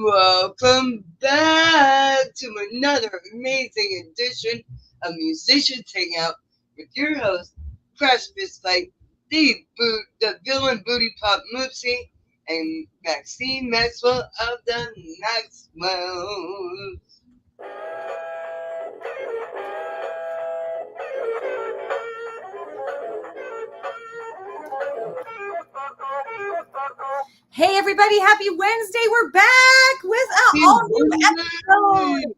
Welcome back to another amazing edition of Musicians Hangout with your host, Crash Fistfight, the villain booty pop Moopsie, and Maxine Maxwell of the Maxwells. Hey everybody, happy Wednesday. We're back with an all new episode.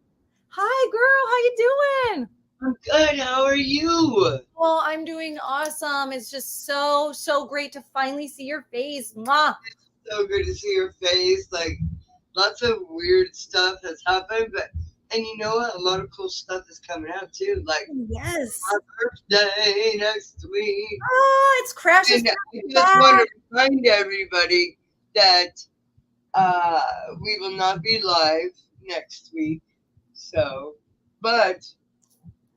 Hi girl, how you doing? I'm good. How are you? Well, I'm doing awesome. It's just so great to finally see your face. Mwah. So good to see your face. Like, lots of weird stuff has happened, and you know what? A lot of cool stuff is coming out too. Like, yes, my birthday next week. Oh, it's Crash's And I just want to remind everybody that we will not be live next week. So, but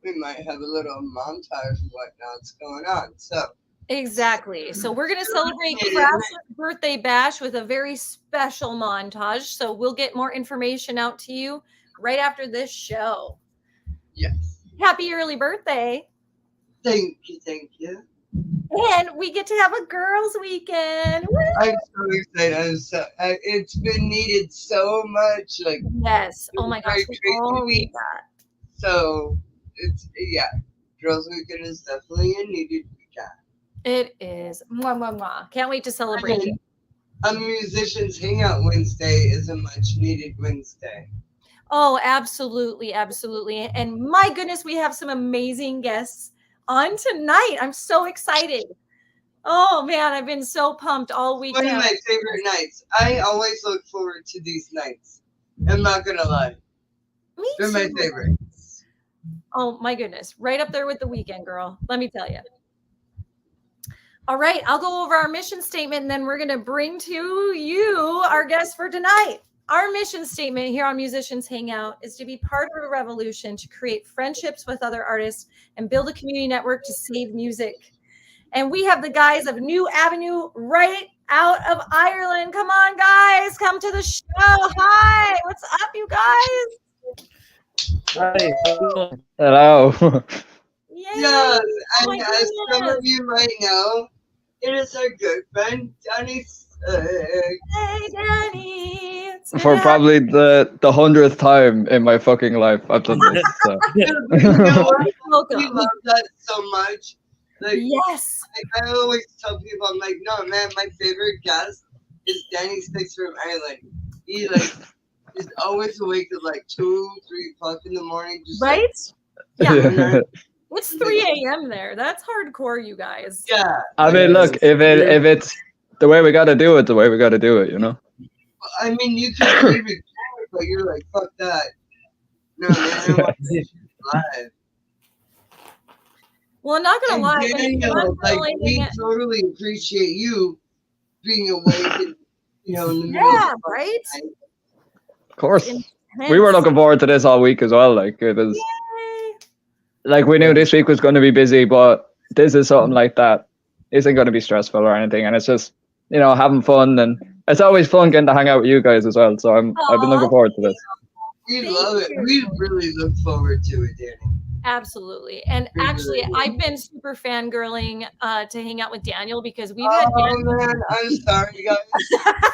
we might have a little montage of whatnot's going on. So. Exactly. So we're going to celebrate Crash's birthday bash with a very special montage. So we'll get more information out to you right after this show. Yes. Happy early birthday. Thank you. And we get to have a girls' weekend. Woo! I'm so excited. It's been needed so much. Like, yes. Oh my gosh. We that. So it's girls' weekend is definitely a needed weekend. It is. Mwah, mwah, mwah. Can't wait to celebrate you. A Musicians Hangout Wednesday is a much needed Wednesday. Oh, absolutely. And my goodness, we have some amazing guests on tonight. I'm so excited. Oh man, I've been so pumped all weekend. One of my favorite nights. I always look forward to these nights. I'm not gonna lie. They're my favorites. Oh my goodness. Right up there with the weekend, girl. Let me tell you. All right, I'll go over our mission statement and then we're going to bring to you our guest for tonight. Our mission statement here on Musicians Hangout is to be part of a revolution to create friendships with other artists and build a community network to save music. And we have the guys of New Avenue right out of Ireland. Come on, guys, come to the show. Hi, what's up, you guys? Hi. Hello. Yay. Yes, and as some of you might know, it is our good friend Danny. Hey, Danny. For probably the 100th time in my fucking life, I've done this. So. You know what? We love that so much. Like, yes. I always tell people, I'm like, no, man, my favorite guest is Danny Sticks from Ireland. He is always awake at like 2, 3 o'clock in the morning. Just right? Yeah. It's 3 a.m. there. That's hardcore, you guys. Yeah. I mean, look, if it's the way we got to do it, the way we got to do it, you know? I mean, you can leave it, but you're like, fuck that. No, man, I want to do live. Well, I'm not going to lie. Daniel, we totally appreciate you being awake and, in the middle of right? Of course. We were looking forward to this all week as well. Like, it was... Like, we knew this week was going to be busy, but this is something like that. Isn't going to be stressful or anything. And it's just, having fun. And it's always fun getting to hang out with you guys as well. So I've been looking forward to this. We love it. We really look forward to it, Danny. Absolutely. And actually, I've been super fangirling to hang out with Daniel because we've had... Oh, man. I'm sorry, guys.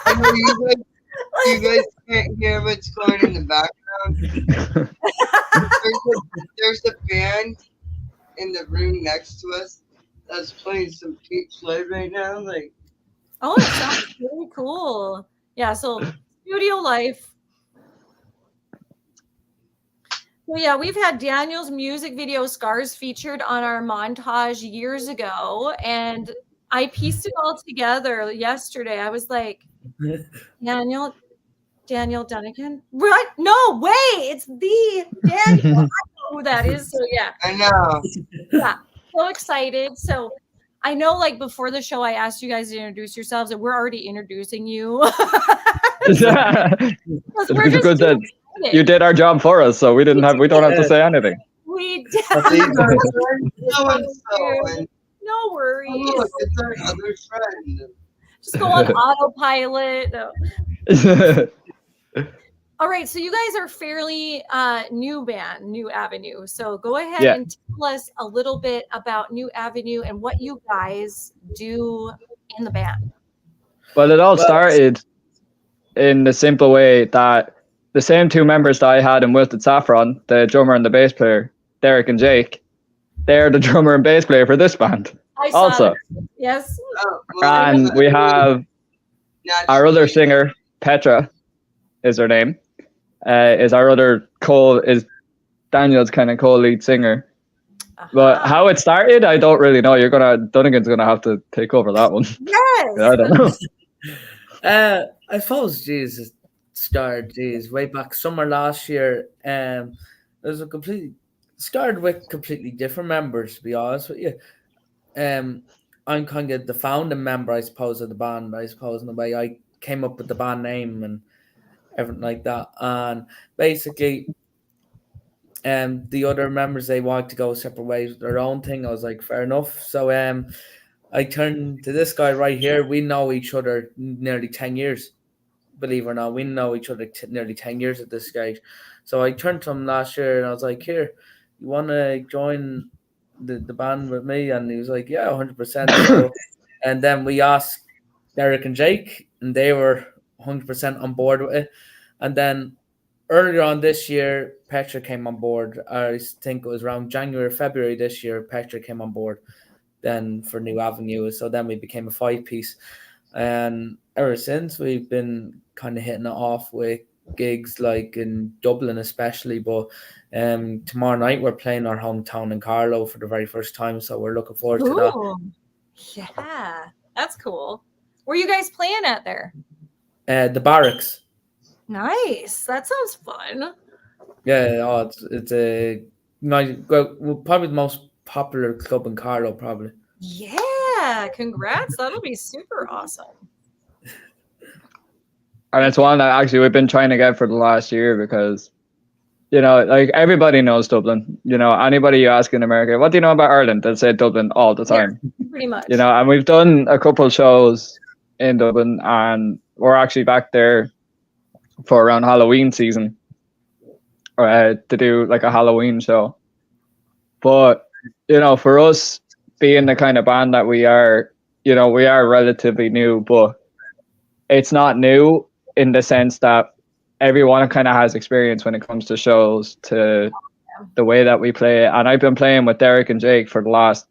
I know you guys can't hear what's going in the background. There's a band in the room next to us that's playing some Pink Floyd right now. Like, oh, it sounds really cool. Yeah, so studio life. So yeah, we've had Daniel's music video Scars featured on our montage years ago, and I pieced it all together yesterday. I was like, Daniel Dunnigan? What? No way! It's the Daniel. I know who that is. So yeah. I know. Yeah. So excited. So I know, like, before the show, I asked you guys to introduce yourselves, and we're already introducing you. We're just good that you did our job for us, so we don't have to say anything. We did. No worries. Oh, look, it's our other friend. Just go on autopilot. No. All right, so you guys are fairly new band, New Avenue. So go ahead Yeah. and tell us a little bit about New Avenue and what you guys do in the band. Well, it all started in the simple way that the same two members that I had in Wilted Saffron, the drummer and the bass player, Derek and Jake, they're the drummer and bass player for this band. I saw Also, that. Yes. Oh, well, and we have our other singer, Petra, is her name. Is our other is Daniel's kind of co-lead singer. But how it started, I don't really know. Dunnigan's gonna have to take over that one. Yes. I don't know. I suppose, geez, started, way back summer last year. It was started with completely different members, to be honest with you. I'm kind of the founding member, I suppose, of the band. I suppose in the way I came up with the band name and everything like that. And basically, the other members, they wanted to go separate ways with their own thing. I was like, fair enough. So I turned to this guy right here. We know each other nearly 10 years. Believe it or not, we know each other nearly 10 years at this stage. So I turned to him last year and I was like, here, you want to join the band with me? And he was like, yeah, 100%. So, and then we asked Derek and Jake, and they were 100% on board with it. And then earlier on this year, Petra came on board. I think it was around January, February this year, Petra came on board then for New Avenue. So then we became a 5-piece. And ever since, we've been kind of hitting it off with gigs like in Dublin especially. But tomorrow night, we're playing our hometown in Carlow for the very first time. So we're looking forward to that. Yeah, that's cool. Where are you guys playing at there? The Barracks. Nice. That sounds fun. Yeah, it's a nice, probably the most popular club in Carlow, probably. Yeah, congrats. That'll be super awesome. And it's one that actually we've been trying to get for the last year because, like everybody knows Dublin. Anybody you ask in America, what do you know about Ireland? They'll say Dublin all the time. Yeah, pretty much. And we've done a couple shows in Dublin, and we're actually back there for around Halloween season to do like a Halloween show. But, for us being the kind of band that we are, we are relatively new, but it's not new in the sense that everyone kind of has experience when it comes to shows, to the way that we play. And I've been playing with Derek and Jake for the last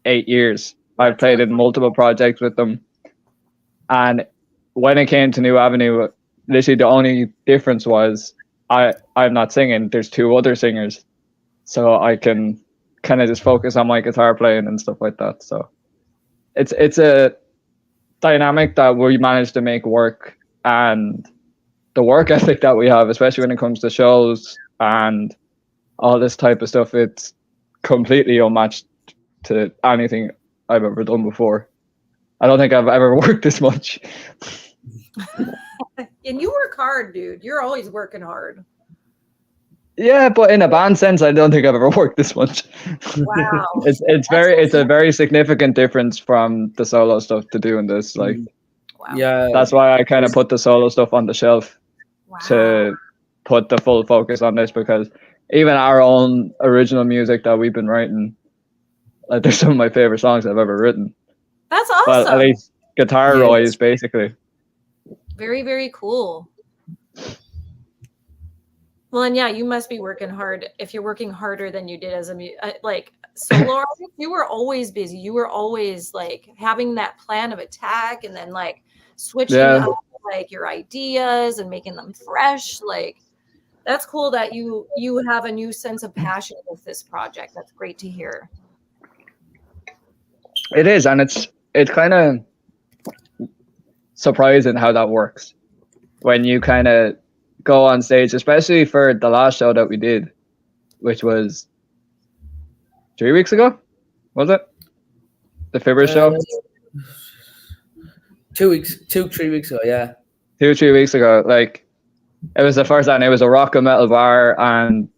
8 years. I've played in multiple projects with them. And when it came to New Avenue, literally the only difference was I'm not singing. There's two other singers. So I can kind of just focus on my guitar playing and stuff like that. So it's a dynamic that we managed to make work, and the work ethic that we have, especially when it comes to shows and all this type of stuff, it's completely unmatched to anything I've ever done before. I don't think I've ever worked this much. And you work hard, dude. You're always working hard. Yeah, but in a band sense, I don't think I've ever worked this much. Wow. It's a very significant difference from the solo stuff to doing this. Like, wow. Yeah, that's why I kind of put the solo stuff on the shelf to put the full focus on this, because even our own original music that we've been writing, like, there's some of my favorite songs I've ever written. That's awesome. Well, at least guitar-wise, basically. Very, very cool. Well, and yeah, you must be working hard. If you're working harder than you did as a solo artist, you were always busy. You were always like having that plan of attack, and then like switching up like your ideas and making them fresh. Like, that's cool that you have a new sense of passion with this project. That's great to hear. It is, and it's kind of surprising how that works when you kind of go on stage, especially for the last show that we did, which was 3 weeks ago, was it? The Fibber show? 3 weeks ago, yeah. 2-3 weeks ago. Like, it was the first time. It was a rock and metal bar, and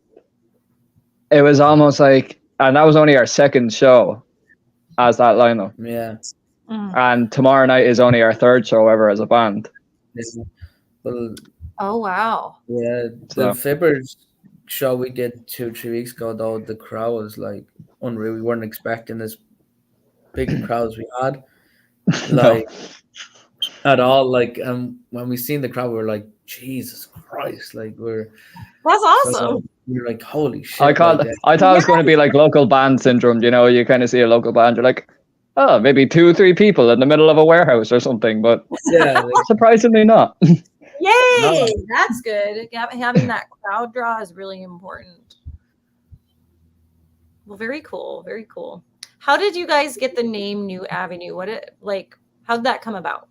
it was almost like, and that was only our second show as that lineup. Yeah. And tomorrow night is only our third show ever as a band. Well, Oh wow. Yeah, the Fibbers show we did 2-3 weeks ago, though, the crowd was like unreal. We weren't expecting as big a crowd as we had, like at all. Like, when we seen the crowd, we were like, Jesus Christ! Like, That's awesome. we were like, holy shit! I thought it was going to be like local band syndrome. You know, you kind of see a local band, you're like, oh, maybe 2-3 people in the middle of a warehouse or something, but yeah, surprisingly not. Yay! That's good. Having that crowd draw is really important. Well, very cool. Very cool. How did you guys get the name New Avenue? How did that come about?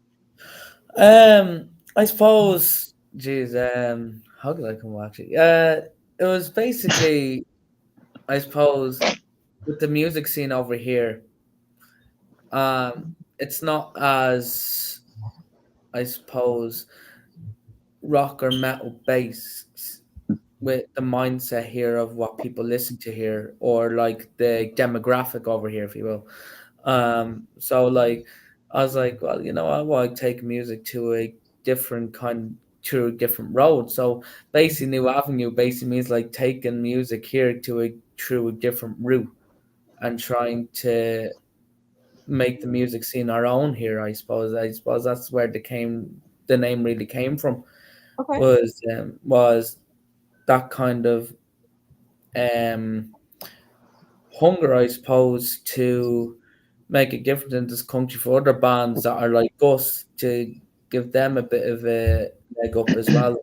I suppose, geez, how did I come actually? It was basically, I suppose, with the music scene over here, it's not as, I suppose, rock or metal based with the mindset here of what people listen to here, or like the demographic over here, if you will. So like I was like, well, you know, I want to take music to a different road. So basically, New Avenue basically means like taking music here through a different route and trying to make the music scene our own here. I suppose that's where the name really came from. Okay. Was that kind of hunger, I suppose, to make a difference in this country for other bands that are like us, to give them a bit of a leg up as well.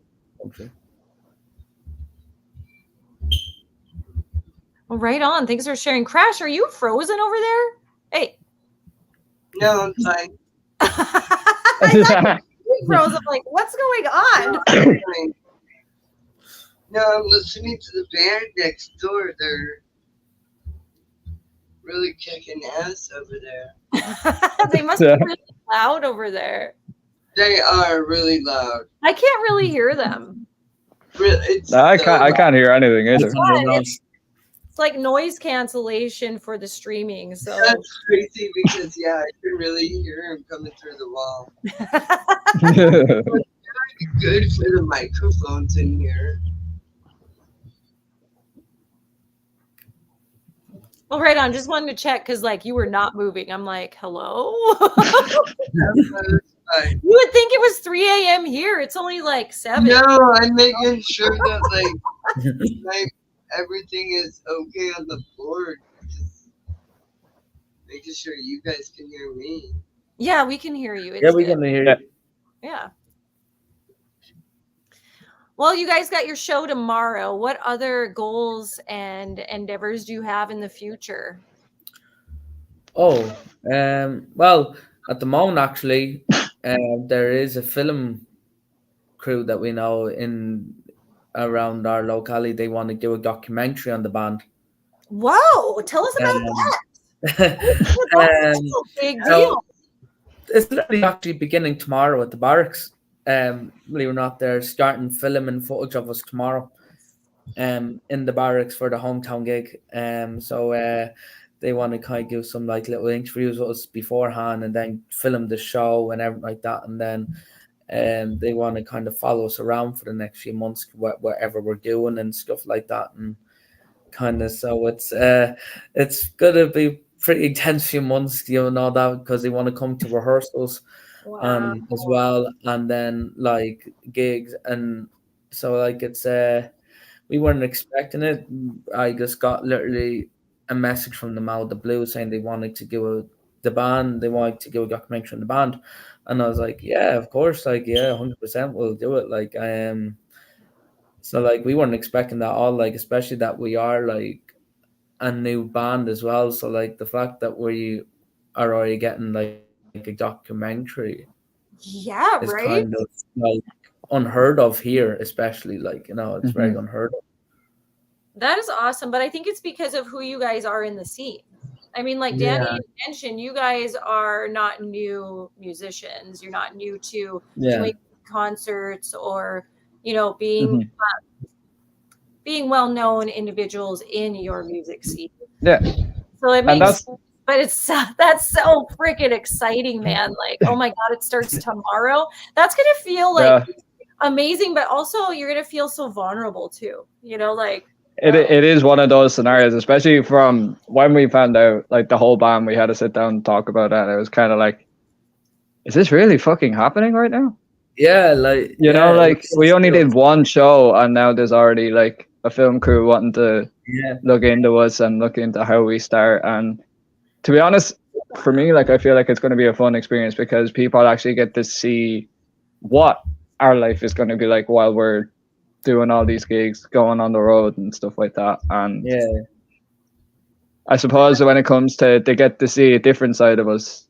Well, right on. Thanks for sharing. Crash, are you frozen over there? Hey. No, I'm fine. I you froze. I'm like, what's going on? No, I'm listening to the band next door. They're really kicking ass over there. They must be really loud over there. They are really loud. I can't really hear them. Really, I can't hear anything either. It's like noise cancellation for the streaming. So that's crazy because I can really hear him coming through the wall. Good for the microphones in here. Well, right on. Just wanted to check because, like, you were not moving. I'm like, hello? You would think it was 3 a.m. here. It's only like 7. No, I'm making sure that, like everything is okay on the board. Just making sure you guys can hear me. Yeah, we can hear you. We can hear you. Yeah. Well, you guys got your show tomorrow. What other goals and endeavors do you have in the future? Oh, well, at the moment, actually, there is a film crew that we know in around our locality. They want to do a documentary on the band. Whoa! Tell us about that. That's a big deal. It's literally actually beginning tomorrow at the barracks. Believe it or not, they're starting filming footage of us tomorrow in the barracks for the hometown gig. So they want to kind of give some like little interviews with us beforehand and then film the show and everything like that. And then they want to kind of follow us around for the next few months, whatever we're doing and stuff like that. And kind of, so it's gonna be pretty intense few months, you know, that because they want to come to rehearsals. Wow. As well, and then like gigs, and so like it's we weren't expecting it. I just got literally a message from them out of the blue saying they wanted to do they wanted to do a documentary on the band, and I was like, yeah, of course, like 100% we'll do it. Like so like we weren't expecting that all, like especially that we are like a new band as well. So like the fact that we are already getting like a documentary, is right? kind of like unheard of here, especially like, you know, it's very unheard of. That is awesome, but I think it's because of who you guys are in the scene. I mean, like Danny mentioned, you guys are not new musicians. You're not new to doing concerts or, you know, being well-known individuals in your music scene. Yeah. So it makes but that's so freaking exciting, man. Like, oh my God, it starts tomorrow. That's going to feel like amazing, but also you're gonna feel so vulnerable too. You know, like It is one of those scenarios, especially from when we found out, like the whole band, we had to sit down and talk about that. It was kind of like, is this really fucking happening right now? Yeah, like You know, like we only did one show, and now there's already like a film crew wanting to look into us and look into how we start. And to be honest, for me, like I feel like it's going to be a fun experience because people actually get to see what our life is going to be like while we're doing all these gigs, going on the road and stuff like that. And I suppose when it comes to, they get to see a different side of us,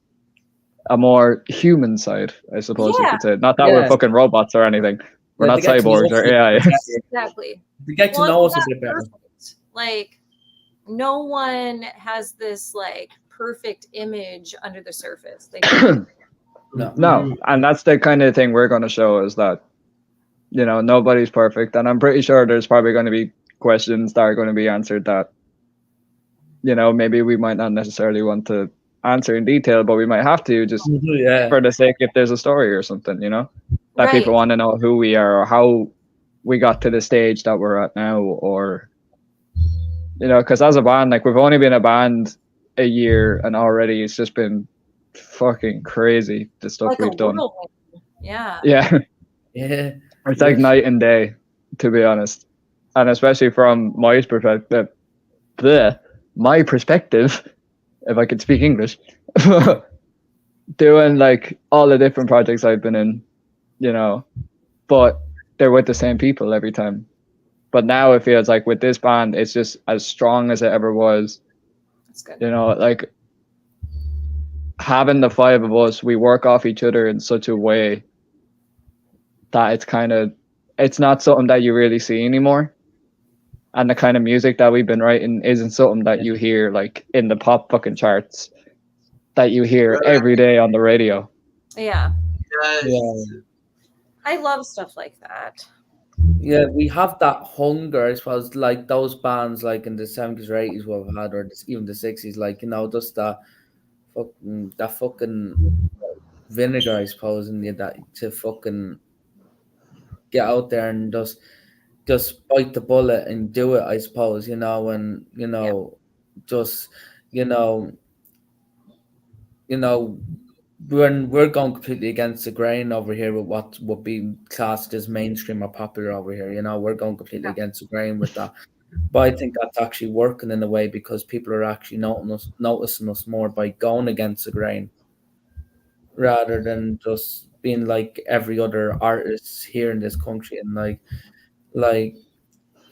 a more human side, I suppose you could say. Not that we're fucking robots or anything. We're not cyborgs or AI. Exactly. They get to know us a bit better. Like, no one has this like perfect image under the surface. They No, and that's the kind of thing we're going to show, is that, you know, nobody's perfect, and I'm pretty sure there's probably going to be questions that are going to be answered that, you know, maybe we might not necessarily want to answer in detail, but we might have to, just for the sake, if there's a story or something, you know, that people want to know who we are or how we got to the stage that we're at now, or, you know, because as a band, like we've only been a band a year and already it's just been fucking crazy, the stuff like we've done. Yeah. It's like night and day, to be honest. And especially from my perspective, if I could speak English, doing like all the different projects I've been in, you know, but they're with the same people every time. But now it feels like with this band, it's just as strong as it ever was. That's good. You know, like having the five of us, we work off each other in such a way that it's not something that you really see anymore. And the kind of music that we've been writing isn't something that you hear like in the pop fucking charts that you hear every day on the radio. Yeah. Yes. I love stuff like that. Yeah, we have that hunger, I suppose, like those bands like in the 70s or 80s we've had, or even the 60s, like, you know, just that fucking vinegar, I suppose, and that to fucking get out there and just bite the bullet and do it, I suppose, you know, and you know, just you know, we're going completely against the grain over here with what would be classed as mainstream or popular over here. You know, we're going completely against the grain with that. But I think that's actually working in a way because people are actually noticing us more by going against the grain rather than just being like every other artist here in this country. And like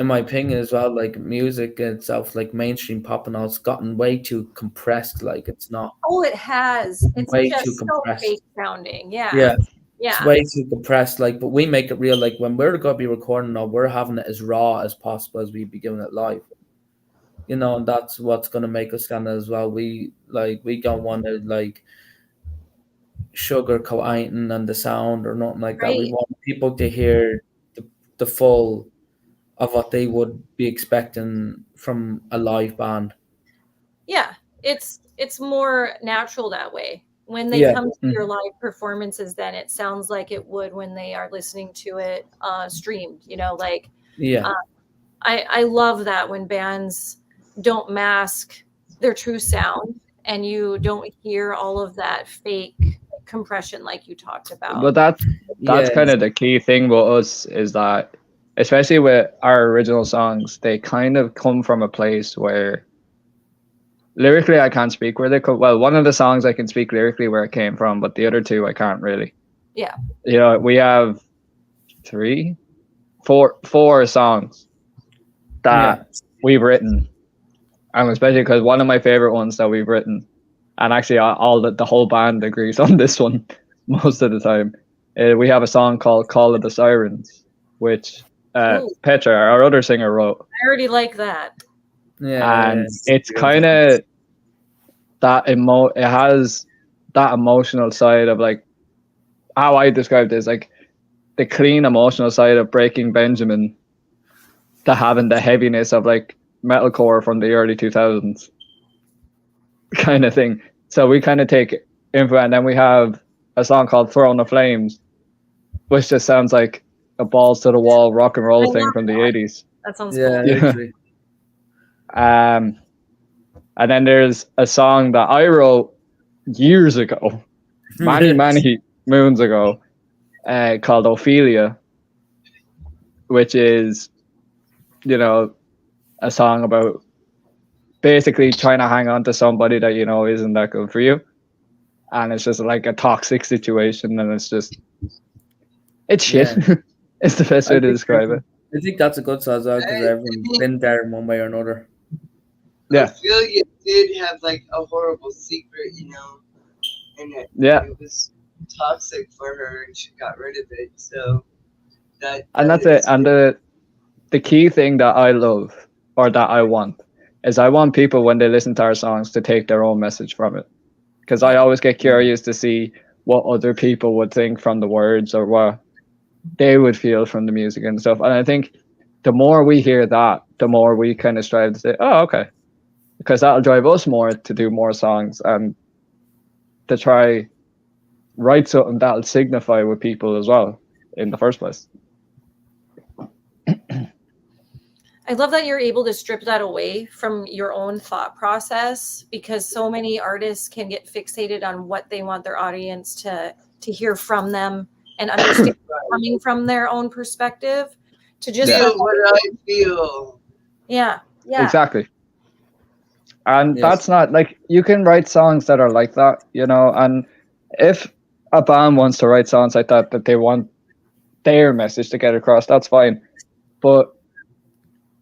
in my opinion as well, like music itself, like mainstream pop and all, it's gotten way too compressed. Like it's not. Oh, it has. It's way just too so compressed. fake sounding. Yeah. Yeah. Yeah. It's way too compressed. Like, but we make it real. Like when we're gonna be recording now, we're having it as raw as possible as we be doing it live. You know, and that's what's gonna make us stand as well. We don't want to like sugarcoat anything and the sound or nothing like that. We want people to hear the full of what they would be expecting from a live band. Yeah, it's more natural that way. When they come to your live performances, then it sounds like it would when they are listening to it streamed, you know, like I love that when bands don't mask their true sound and you don't hear all of that fake compression like you talked about. But that's kind of the key thing with us, is that especially with our original songs, they kind of come from a place where lyrically I can't speak where they come. Well, one of the songs I can speak lyrically where it came from, but the other two I can't really. Yeah. You know, we have four songs that we've written, and especially because one of my favorite ones that we've written, and actually the whole band agrees on this one most of the time. We have a song called "Call of the Sirens," which Petra, our other singer, wrote. I already like that. Yeah, and it's kind of that it has that emotional side of, like, how I described it is like the clean emotional side of Breaking Benjamin to having the heaviness of like metalcore from the early 2000s kind of thing. So we kind of take info, and then we have a song called Throne of Flames, which just sounds like a balls to the wall rock and roll thing from the 80s. That sounds Yeah, cool. literally. And then there's a song that I wrote years ago, many moons ago, called Ophelia, which is, you know, a song about basically trying to hang on to somebody that you know isn't that good for you, and it's just like a toxic situation, and it's shit. Yeah. It's the best way to describe it. I think that's a good song as well because everyone's been there in one way or another. Yeah. Ophelia did have like a horrible secret, you know, and it was toxic for her, and she got rid of it. So and that's it. And the key thing that I love, or that I want, is I want people when they listen to our songs to take their own message from it, because I always get curious to see what other people would think from the words or what they would feel from the music and stuff. And I think the more we hear that, the more we kind of strive to say, oh, okay, because that'll drive us more to do more songs and to try write something that'll signify with people as well in the first place. I love that you're able to strip that away from your own thought process, because so many artists can get fixated on what they want their audience to hear from them and understand coming from their own perspective, to just feel what I feel. Yeah. Exactly. And that's not like, you can write songs that are like that, you know, and if a band wants to write songs like that they want their message to get across, that's fine. But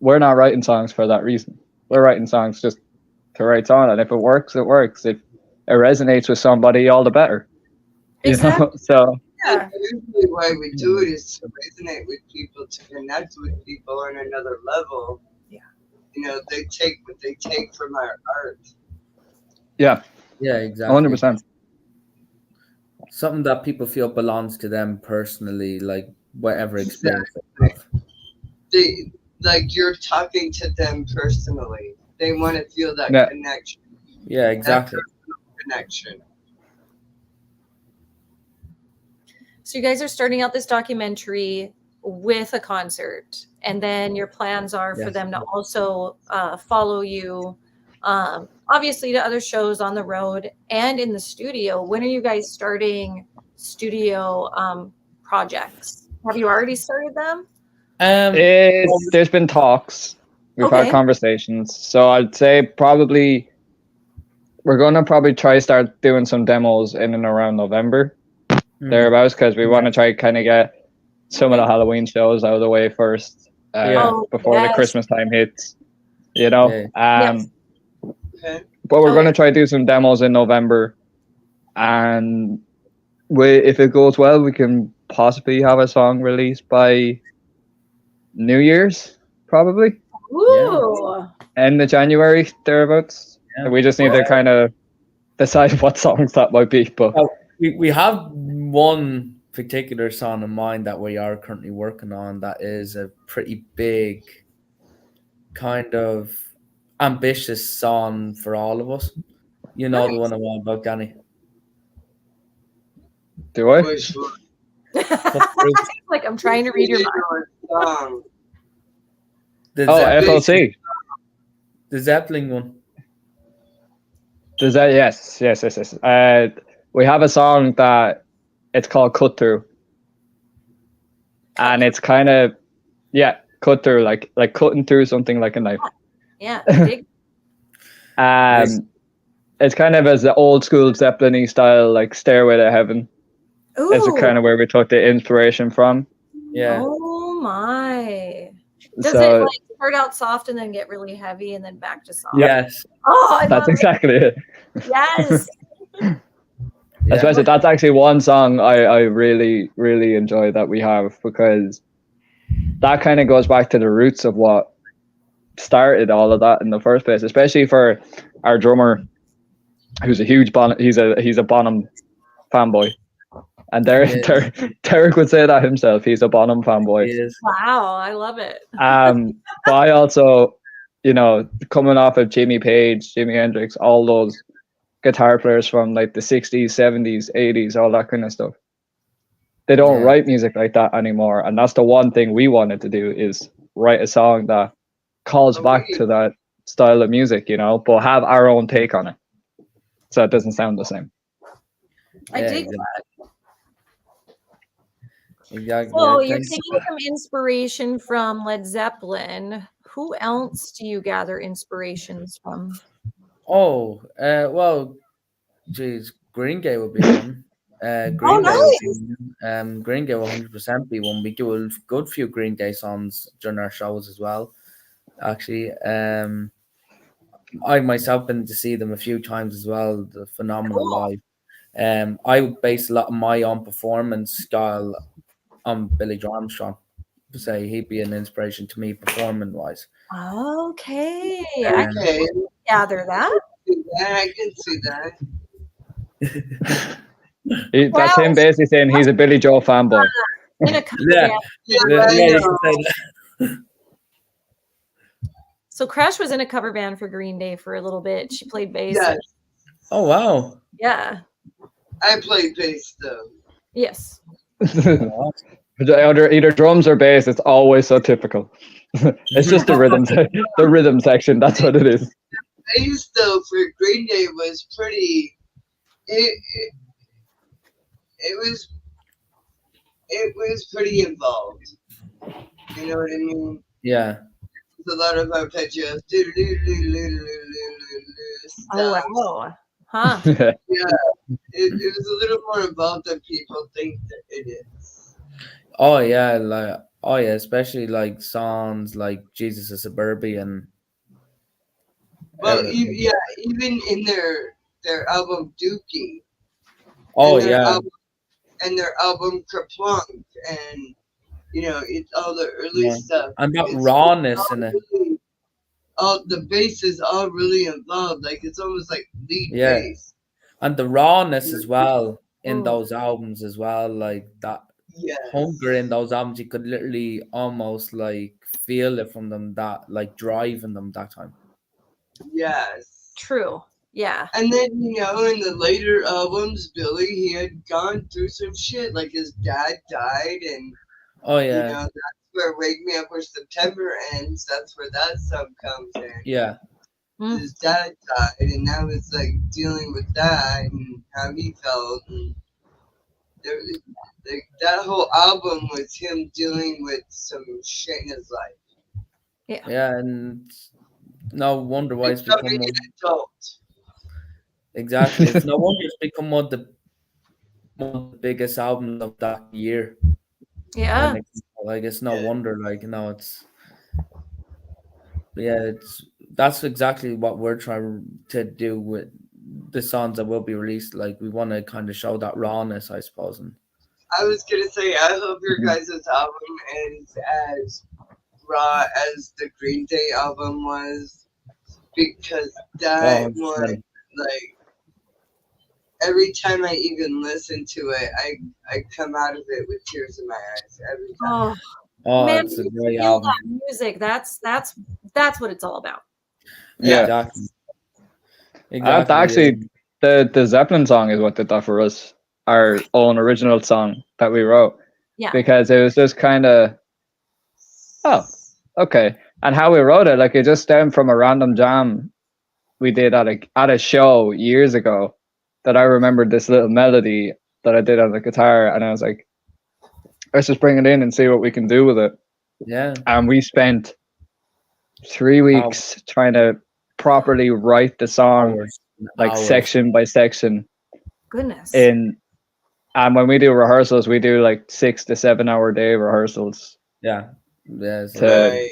we're not writing songs for that reason. We're writing songs just to write songs, and if it works, it works. If it resonates with somebody, all the better. Exactly. You know? So usually why we do it is to resonate with people, to connect with people on another level. Yeah. You know, they take what they take from our art. Yeah. Yeah, exactly. 100%. Something that people feel belongs to them personally, like whatever experience they have. Like you're talking to them personally. They want to feel that connection. Yeah, exactly. That connection. So you guys are starting out this documentary with a concert, and then your plans are for them to also follow you, obviously, to other shows on the road and in the studio. When are you guys starting studio projects? Have you already started them? There's been talks. We've had conversations. So I'd say probably we're going to probably try start doing some demos in and around November, thereabouts, because we want to try kind of get some of the Halloween shows out of the way first before the Christmas time hits, you know. But we're going to try to do some demos in November, and if it goes well, we can possibly have a song released by New Year's, probably. Ooh. End of January, thereabouts. Yeah. We just need to kind of decide what songs that might be. But we have one particular song in mind that we are currently working on that is a pretty big, kind of ambitious song for all of us. You know the one I'm on about, Danny. Do I? Like, I'm trying to read your mind. FLC. The Zeppelin one. Does that? Yes. We have a song that it's called "Cut Through," and it's kind of cut through, like cutting through something like a knife. Yeah. It's kind of as the old school Zeppelin-y style, like "Stairway to Heaven." Ooh. Is kind of where we took the inspiration from. Yeah. Oh my. Does it like start out soft and then get really heavy and then back to soft? Yes. Oh, that's exactly it. Yes. Especially that's actually one song I really, really enjoy that we have, because that kind of goes back to the roots of what started all of that in the first place, especially for our drummer, who's a huge he's a Bonham fanboy. And Derek would say that himself. He's a Bonham fanboy. Wow, I love it. But I also, you know, coming off of Jimmy Page, Jimi Hendrix, all those guitar players from like the 60s, 70s, 80s, all that kind of stuff. They don't Yeah. write music like that anymore, and that's the one thing we wanted to do, is write a song that calls back to that style of music, you know, but have our own take on it, so it doesn't sound the same. I dig exactly. that. Exactly. So I you're think taking some inspiration from Led Zeppelin. Who else do you gather inspirations from? well, geez, Green Day would be one. Oh, Green Day would be nice. one. Green Day will 100% be one. We do a good few Green Day songs during our shows as well. Actually, I myself been to see them a few times as well. The phenomenal Cool. live. I would base a lot of my own performance style on Billy Joe Armstrong. To say he'd be an inspiration to me performing wise. Okay. I Okay, can gather that. I can see that. That's him basically saying he's a Billy Joel fanboy. In a cover Yeah, band. Yeah, yeah, I you know. can say that. So Crash was in a cover band for Green Day for a little bit. She played bass. Yes, Oh wow! Yeah. I play bass though. Yes. Oh, Either drums or bass, it's always so typical. It's just the rhythm section. That's what it is. Bass though for Green Day was pretty. It was pretty involved. You know what I mean? yeah, There's a lot of arpeggios. Oh Sounds. wow. Huh. Yeah, it was a little more involved than people think that it is. oh yeah, especially like songs like Jesus is Suburban. Well, Everything. even in their album Dookie Oh and their yeah, album Kerplunk, and it's all the early yeah, stuff. and that It's rawness all in it. really, all the bass is all really involved. Like it's almost like lead Yeah, bass. and the rawness as well in Mm. those albums as well. Like that hunger in Yes. those albums, you could literally almost like feel it from them. That like drive in them that time. Yes. True. Yeah. And then, in the later albums, Billy, he had gone through some shit. Like his dad died, and, Oh yeah, that's where Wake Me Up Where September Ends. That's where that song comes in. yeah, Mm. His dad died, and now it's like dealing with that and how he felt. And that whole album was him dealing with some shit in his life. yeah, and no wonder why it's Becoming become an adult. exactly. It's no wonder it's become one of the biggest albums of that year. Yeah. Like it's no Yeah. wonder. That's exactly what we're trying to do with the songs that will be released. Like we want to kind of show that rawness, I suppose. And I was gonna say, I hope your Mhm. guys' album is as raw as the Green Day album was, because that oh, one, like, every time I even listen to it, I come out of it with tears in my eyes every time. Man, it's a you great feel album. that music. That's what it's all about. Yeah. Exactly. Actually, the Zeppelin song is what did that for us. Our own original song that we wrote. Yeah. Because it was just kind of, oh, okay. And how we wrote it, like it just stemmed from a random jam we did at a show years ago, that I remembered this little melody that I did on the guitar, and I was like, let's just bring it in and see what we can do with it. Yeah. And we spent 3 weeks trying to properly write the song, like section by section. Goodness. And when we do rehearsals, we do like 6 to 7 hour day rehearsals. Yeah. To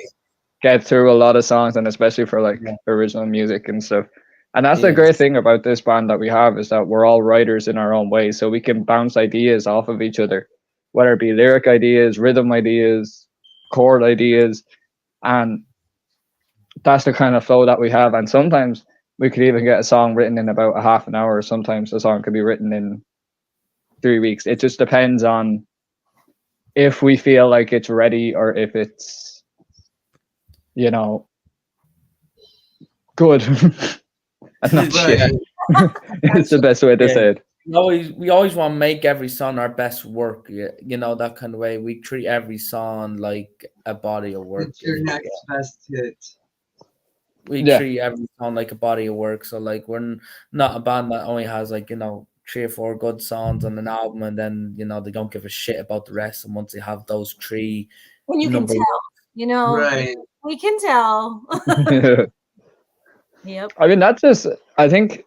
get through a lot of songs, and especially for like original music and stuff. And that's the great thing about this band that we have, is that we're all writers in our own way, so we can bounce ideas off of each other, whether it be lyric ideas, rhythm ideas, chord ideas, and that's the kind of flow that we have. And sometimes we could even get a song written in about a half an hour. Sometimes the song could be written in 3 weeks. It just depends on if we feel like it's ready, or if it's, good. And that's shit. It's the best way to say it. we always want to make every song our best work. You know, that kind of way. We treat every song like a body of work. It's your next best hit. We Yeah. treat every song like a body of work. So like we're not a band that only has like, you know, 3 or 4 good songs on an album, and then, you know, they don't give a shit about the rest. And once they have those 3 When you can number, tell, you know, Right. we can tell. Yep. I mean, that's just, I think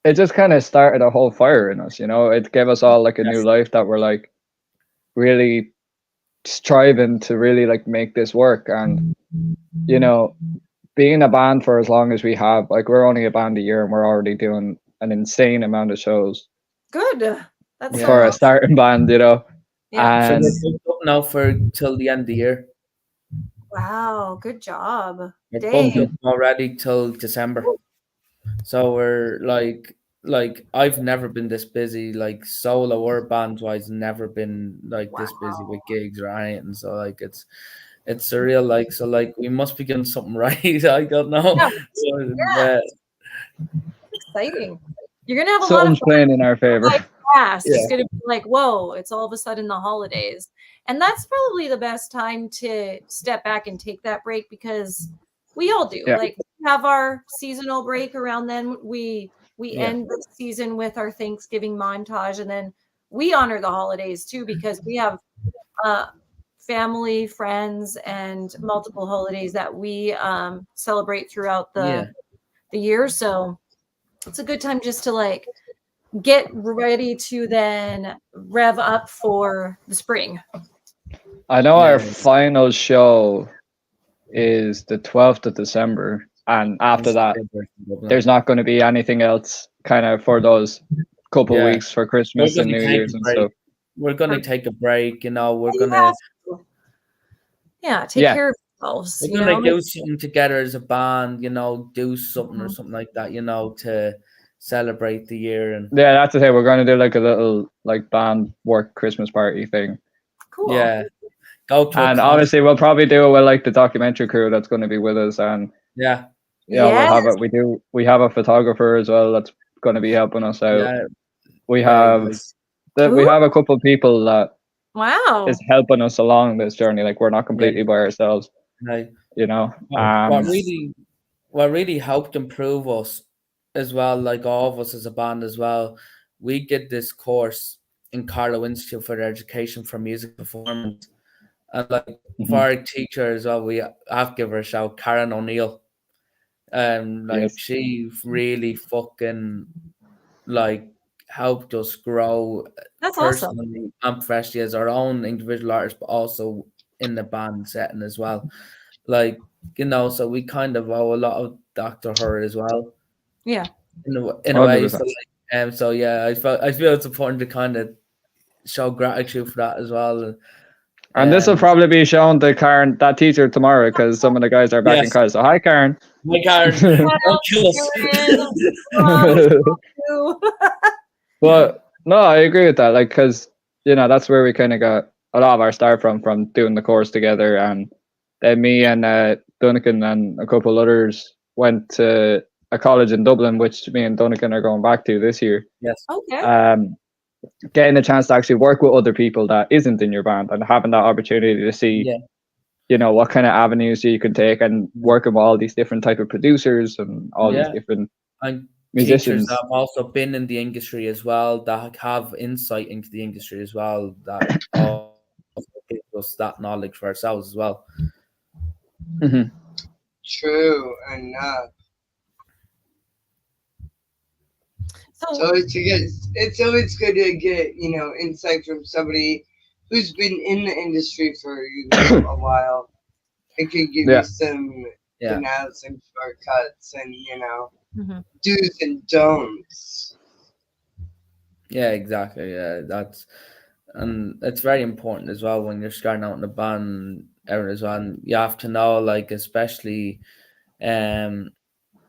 it just kind of started a whole fire in us, you know? It gave us all like a new life that we're like really striving to really like make this work. And, you know, being a band for as long as we have, like we're only a band a year and we're already doing an insane amount of shows Good. That's so for a awesome. starting band, you know? Yeah. so And we're booked up now for till the end of the year. Wow. Good job. We're Dang. booked up already till December. So we're like I've never been this busy, like solo or band wise, never been like this busy with gigs or anything. So like it's surreal. Like so, like we must be getting something right. I don't know. Yeah. So, Yeah. Exciting. You're gonna have a lot of something's playing in our favor. fast. Yeah. It's gonna be like, whoa, it's all of a sudden the holidays. And that's probably the best time to step back and take that break, because we all do. Yeah. Like we have our seasonal break around then. We Yeah. end the season with our Thanksgiving montage, and then we honor the holidays too, because we have family, friends, and multiple holidays that we celebrate throughout the year. So it's a good time just to like get ready to then rev up for the spring. I know Yeah. our final show is the 12th of December. And after that, there's not going to be anything else kind of for those couple Yeah. weeks for Christmas and New Year's and stuff. We're gonna take a break, you know. We're You gonna have to. Take Yeah. care of yourselves. we're gonna do something together as a band, you know, do something or something like that, you know, to celebrate the year. And Yeah, that's the thing. We're going to do like a little like band work Christmas party thing. Cool. yeah, go to a And concert. obviously we'll probably do it with like the documentary crew that's going to be with us. And Yeah, yeah, we'll have Yes. it. We have a photographer as well that's going to be helping us out. yeah. We Very have good. we have a couple of people that Wow. is helping us along this journey. Like we're not completely by ourselves, Like, you know. what really helped improve us as well, like all of us as a band as well, we did this course in Carlow Institute for Education for Music Performance. And like for our teacher as well, we have to give her a shout, Karen O'Neill. Like she really fucking like helped us grow That's awesome. personally and professionally as our own individual artists, but also in the band setting as well. Like, you know, so we kind of owe a lot of that to her as well. Yeah. In a way. 100%. So yeah, I feel it's important to kind of show gratitude for that as well. And this will probably be shown to Karen, that teacher, tomorrow, because some of the guys are back in class. So hi, Karen. Hi, Karen. Don't kill us. But no, I agree with that. Like, because you know that's where we kind of got a lot of our start from doing the course together, and then me and Duncan and a couple others went to a college in Dublin, which me and Duncan are going back to this year. Yes. Okay. Getting a chance to actually work with other people that isn't in your band and having that opportunity to see, you know, what kind of avenues you can take and working with all these different type of producers and all these different and musicians teachers that have also been in the industry as well, that have insight into the industry as well, that also gives us that knowledge for ourselves as well. Mm-hmm. True enough. So it's always good to get, you know, insight from somebody who's been in the industry for a while. It could give you some, you know, some shortcuts and, you know, do's and don'ts. Yeah, exactly. Yeah, and it's very important as well when you're starting out in a band as well. And you have to know, like, especially, one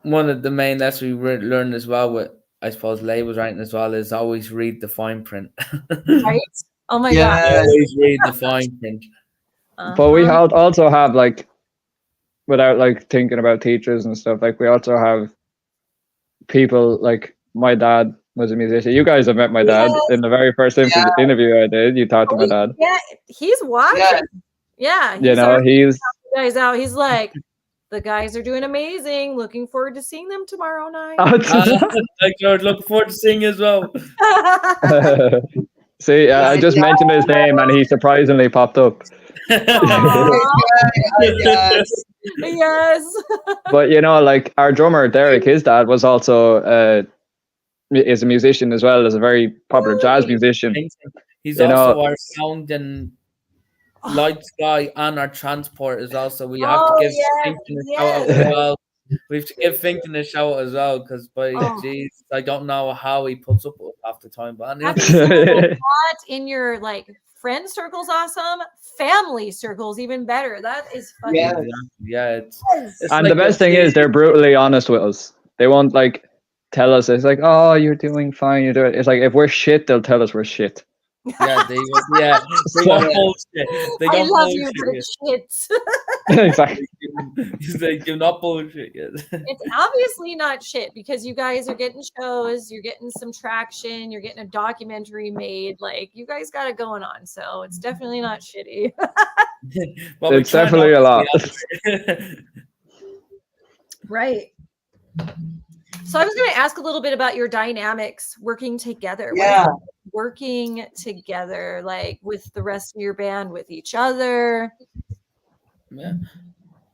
of the main lessons we learned as well with, I suppose, labels writing as well, is always read the fine print. Right? Oh my god! Always read the fine print. But we also have, like, without like thinking about teachers and stuff, like we also have people like my dad was a musician. You guys have met my dad in the very first interview I did. You talked to my dad. Yeah, he's watching. Yeah, you know, he's you guys out. He's like, the guys are doing amazing. Looking forward to seeing them tomorrow night. Like, looking forward to seeing you as well. See, I just mentioned his name and he surprisingly popped up. Yes. But you know, like our drummer Derek, his dad was also is a musician as well as a very popular jazz musician. He's also our sound and lights guy and our transport is also. We have to give Finton a shout out as well. We have to give Finton a shout as well because jeez, I don't know how he puts up with half the time. But anyway. That in your like friend circle's awesome. Family circles even better. That is fucking it's and like the best thing is they're brutally honest with us. They won't like tell us it's like, oh, you're doing fine, you're doing. It's like if we're shit, they'll tell us we're shit. Yeah, they don't bullshit. They don't bullshit. You, shit. Exactly. They do not bullshit. It's obviously not shit because you guys are getting shows, you're getting some traction, you're getting a documentary made. Like you guys got it going on, so it's definitely not shitty. It's definitely a lot. Right. So I was going to ask a little bit about your dynamics working together. Yeah. Working together, like with the rest of your band, with each other.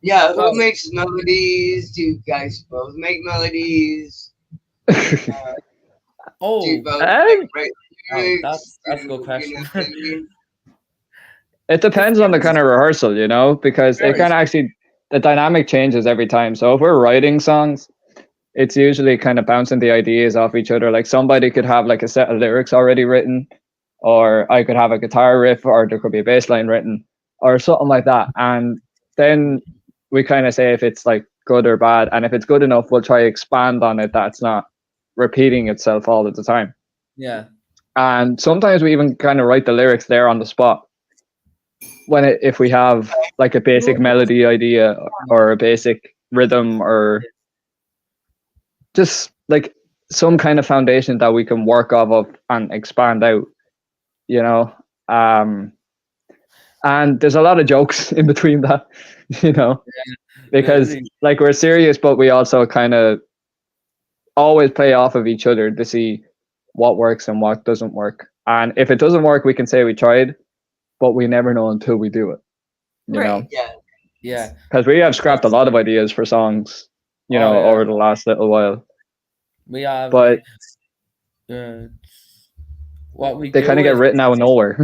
Yeah, who makes melodies? Do you guys both make melodies? That's a good question. It depends on the kind of rehearsal, you know, because it can actually, the dynamic changes every time. So if we're writing songs, it's usually kind of bouncing the ideas off each other. Like somebody could have like a set of lyrics already written, or I could have a guitar riff, or there could be a bass line written, or something like that. And then we kind of say if it's like good or bad. And if it's good enough, we'll try to expand on it. That's not repeating itself all of the time. Yeah. And sometimes we even kind of write the lyrics there on the spot. If we have like a basic melody idea or a basic rhythm or just like some kind of foundation that we can work off of and expand out, you know. And there's a lot of jokes in between that, you know, because like we're serious, but we also kind of always play off of each other to see what works and what doesn't work. And if it doesn't work, we can say we tried, but we never know until we do it, you know. Yeah, because we have scrapped a lot of ideas for songs, you know, over the last little while. We have, but what we they kind of get written out of nowhere.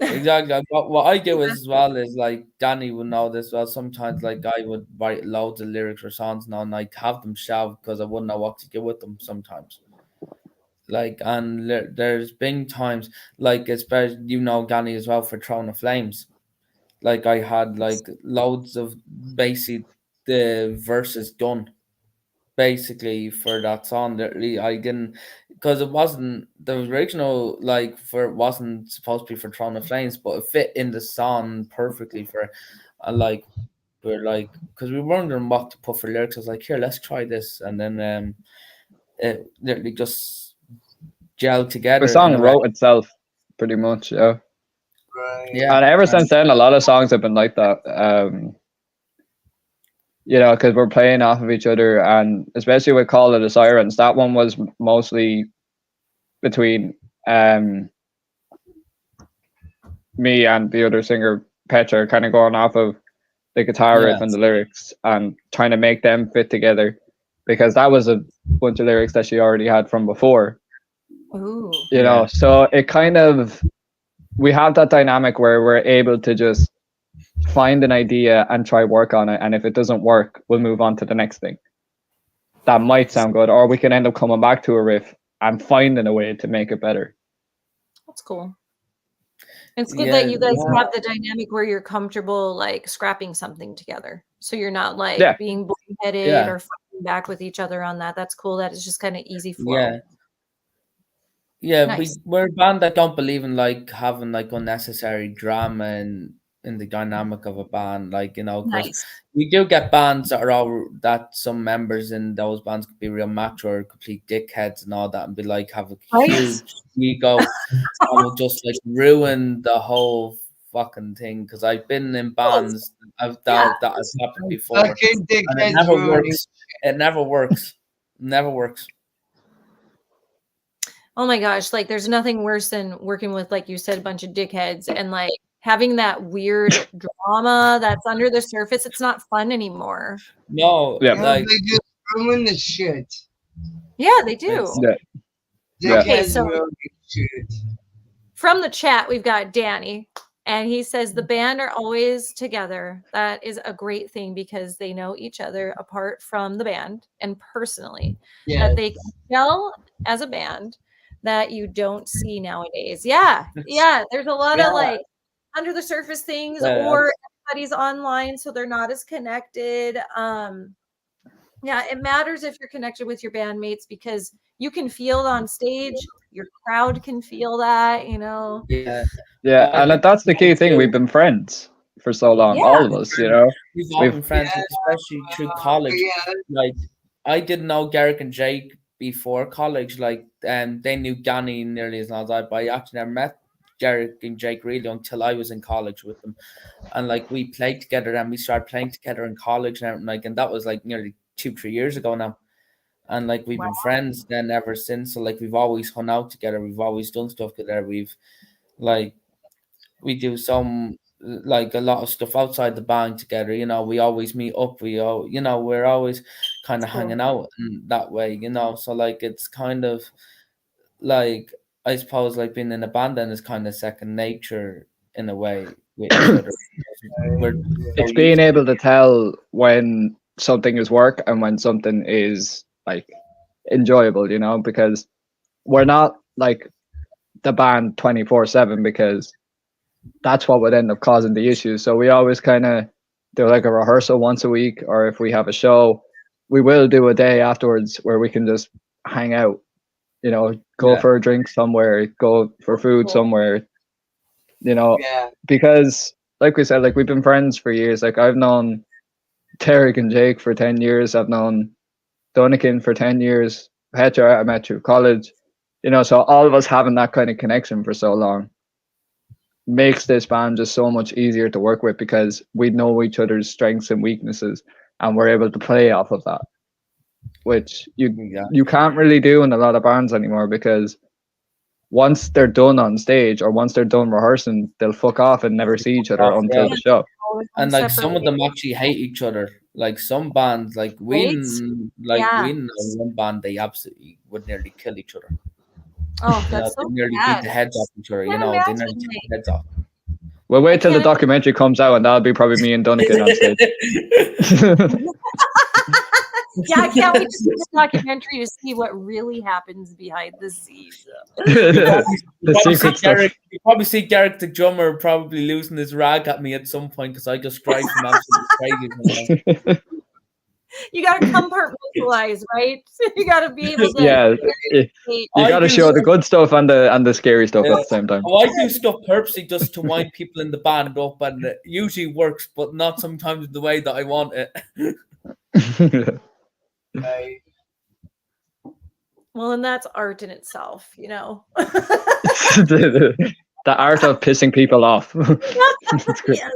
Exactly. What I do as well is like Danny would know this well. Sometimes like I would write loads of lyrics or songs now and I'd have them shelved because I wouldn't know what to do with them sometimes. Like, and there's been times like, especially, you know, Danny as well, for Throne of Flames. Like I had like loads of basically the verses done basically for that song. Literally, I didn't, because it wasn't the original, like, for it wasn't supposed to be for Throne of Flames, but it fit in the song perfectly for like, we're like, because we were wondering what to put for lyrics. I was like, here, let's try this, and then it literally just gelled together. The song wrote itself pretty much. Yeah. And ever since then, a lot of songs have been like that. You know, because we're playing off of each other, and especially with Call of the Sirens, that one was mostly between me and the other singer, Petra, kind of going off of the guitar riff and the lyrics and trying to make them fit together, because that was a bunch of lyrics that she already had from before. Ooh. You know, so it kind of, we have that dynamic where we're able to just find an idea and try work on it, and if it doesn't work, we'll move on to the next thing that might sound good, or we can end up coming back to a riff and finding a way to make it better. That's cool. It's good that you guys have the dynamic where you're comfortable like scrapping something together, so you're not like being bullheaded or fighting back with each other on that. That's cool. That is just kind of easy flow. Nice. We're a band that don't believe in like having like unnecessary drama and in the dynamic of a band, like, you know, because Nice. we do get bands that are all that some members in those bands could be real macho or complete dickheads and all that, and be like have a Right? huge ego and will just like ruin the whole fucking thing. Because I've been in bands Yeah. that I've happened before, Fucking and it dickheads never ruining. works. It never works. Never works. Oh my gosh, like there's nothing worse than working with, like you said, a bunch of dickheads and like having that weird drama that's under the surface. It's not fun anymore. No, Yeah. like They just ruin the shit. Yeah, they do. It's- Yeah. Yeah. Dickheads so- ruining shit. From the chat, we've got Danny, and he says the band are always together. That is a great thing because they know each other apart from the band and personally. Yes. That they can gel as a band that you don't see nowadays. Yeah. Yeah. There's a lot Yeah. of like under the surface things, Yeah, or everybody's online, so they're not as connected. Yeah, it matters if you're connected with your bandmates because you can feel it on stage. Your crowd can feel that, you know. yeah. Yeah, I and think that's the key that's thing. too. We've been friends for so long, Yeah. all of us, you know. We've all We've- been friends, Yeah. especially through college. Yeah. Like, I didn't know Garrick and Jake before college. Like, they knew Gani nearly as long as I, but I actually never met Garrick and Jake really until I was in college with them. And like, we played together, and we started playing together in college and everything. Like, and that was like nearly 2-3 years ago now. And like, we've been friends then ever since. So like, we've always hung out together. We've always done stuff together. We've like, we do some like a lot of stuff outside the band together. You know, we always meet up. We all, you know, we're always kind of Cool. hanging out in that way. You know, so like, it's kind of like, I suppose like being in a band then is kind of second nature in a way with each other. We're so It's being used- able to tell when something is work and when something is like enjoyable, you know, because we're not like the band 24/7 because that's what would end up causing the issues. So we always kind of do like a rehearsal once a week, or if we have a show, we will do a day afterwards where we can just hang out, you know, go Yeah. for a drink somewhere, go for food Cool. somewhere, you know, Yeah. because like we said, like we've been friends for years. Like I've known Tarek and Jake for 10 years. I've known Donikin for 10 years. Petra, I met through college. You know, so all of us having that kind of connection for so long makes this band just so much easier to work with because we know each other's strengths and weaknesses and we're able to play off of that, which you can't really do in a lot of bands anymore because once they're done on stage or once they're done rehearsing, they'll fuck off and never see each other until Yeah. the show. And like, some of Separate- them actually hate each other. Like, some bands, like Right? Yeah. we know one band, they absolutely would nearly kill each other. Oh, You know, that's they so nearly beat sad. the heads off each other. You Can't know, they imagine, nearly take like- the heads off. We'll wait till the can't- documentary comes out and that'll be probably me and Donikin on stage. Yeah, I can't wait to see the documentary to see what really happens behind the scenes. The Probably secret see stuff. Garrick, you probably see Garrick the drummer probably losing his rag at me at some point because I just drive him absolutely crazy. You got to compartmentalize, right? You got to be able to. Yeah, you I got to do show the stuff- good stuff and the scary stuff at the same time. Oh, I do stuff purposely just to wind people in the band up, and it usually works, but not sometimes the way that I want it. Right. Well, and that's art in itself, you know. the art of pissing people off. It's great. Yes.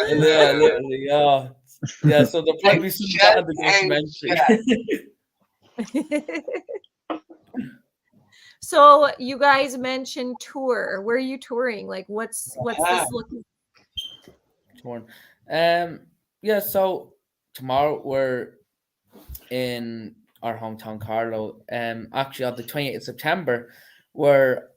Yeah, literally, yeah. Yeah, so there'll probably be some of that in the documentary. So you guys mentioned tour. Where are you touring? Like, what's this looking? Torn. Yeah, so tomorrow we're in our hometown, Carlow. Actually, on the 28th of September, we're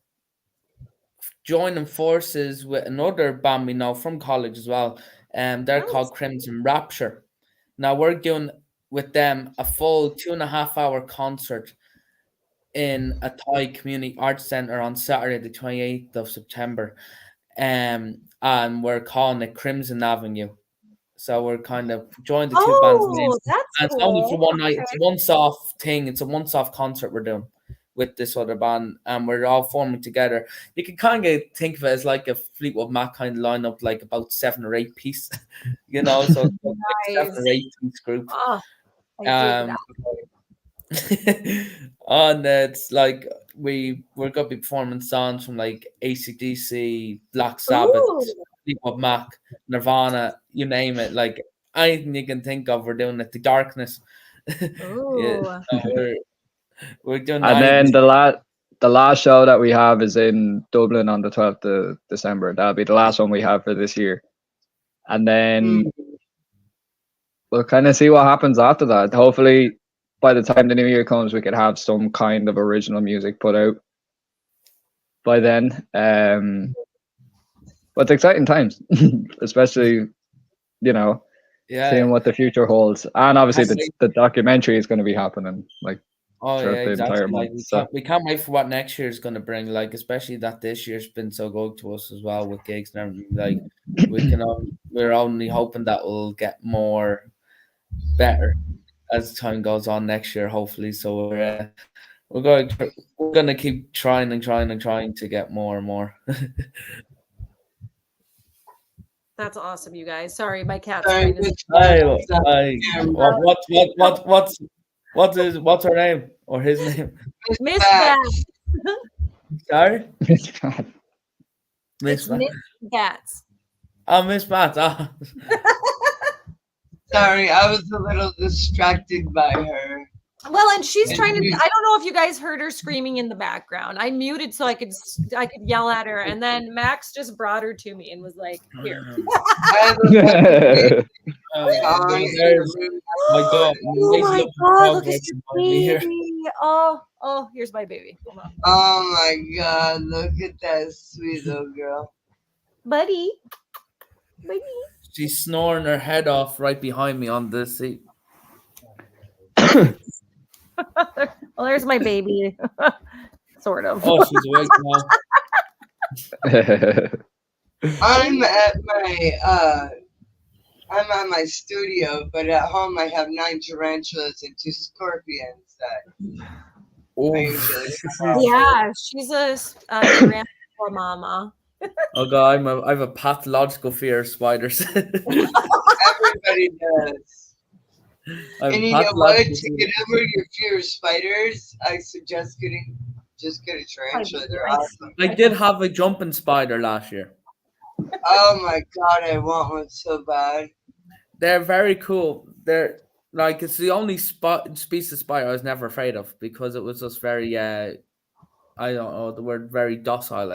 joining forces with another band we know from college as well. They're Nice. called Crimson Rapture. Now we're doing with them a full 2.5 hour concert in a Thai Community Arts Centre on Saturday, the 28th of September. And we're calling it Crimson Avenue. So we're kind of joined the two bands' names. Oh, that's And it's cool. only for one night. Okay. It's a once-off thing. It's a once-off concert we're doing. with this other band, and we're all forming together. You can kind of think of it as like a Fleetwood Mac kind of lineup, like about 7 or 8 piece, you know, so it's like Nice. 7 or 8 piece group. Oh, I dig that. And it's like we're gonna be performing songs from like AC/DC, Black Sabbath, Ooh. Fleetwood Mac, Nirvana, you name it, like anything you can think of, we're doing it. The Darkness. Ooh. So we're doing And then anything. the last show that we have is in Dublin on the 12th of December. That'll be the last one we have for this year. And then we'll kind of see what happens after that. Hopefully, by the time the new year comes, we could have some kind of original music put out by then. But it's exciting times, especially, you know, seeing what the future holds. And obviously, the documentary is going to be happening like throughout the entire month. Like, we can't wait for what next year is going to bring. Like, especially that this year's been so good to us as well with gigs and everything. Like, we're only hoping that will get more better as time goes on next year, hopefully. So we're going to keep trying to get more and more. That's awesome, you guys. Sorry, my cat's Sorry, trying to. What's her name or his name? Miss Bats. Sorry, Miss Bats. Miss Bats. Oh, Miss Bats. Oh. Sorry, I was a little distracted by her. Well, and she's trying to. I don't know if you guys heard her screaming in the background. I muted so I could yell at her, and then Max just brought her to me and was like, "Here." Oh my God! Look at your baby. Oh, here's my baby. Hold on. Oh my God! Look at that sweet little girl, buddy. She's snoring her head off right behind me on the seat. Well, there's my baby. Sort of. Oh, she's awake now. I'm at my studio, but at home I have 9 tarantulas and 2 scorpions that I usually yeah, she's a tarantula mama. Oh God, I have a pathological fear of spiders. Everybody does. And you know what? To get over your fear of spiders, I suggest just get a tarantula. They're awesome. I did have a jumping spider last year. Oh my God, I want one so bad. They're very cool. They're like, it's the only species of spider I was never afraid of because it was just very I don't know the word, very docile.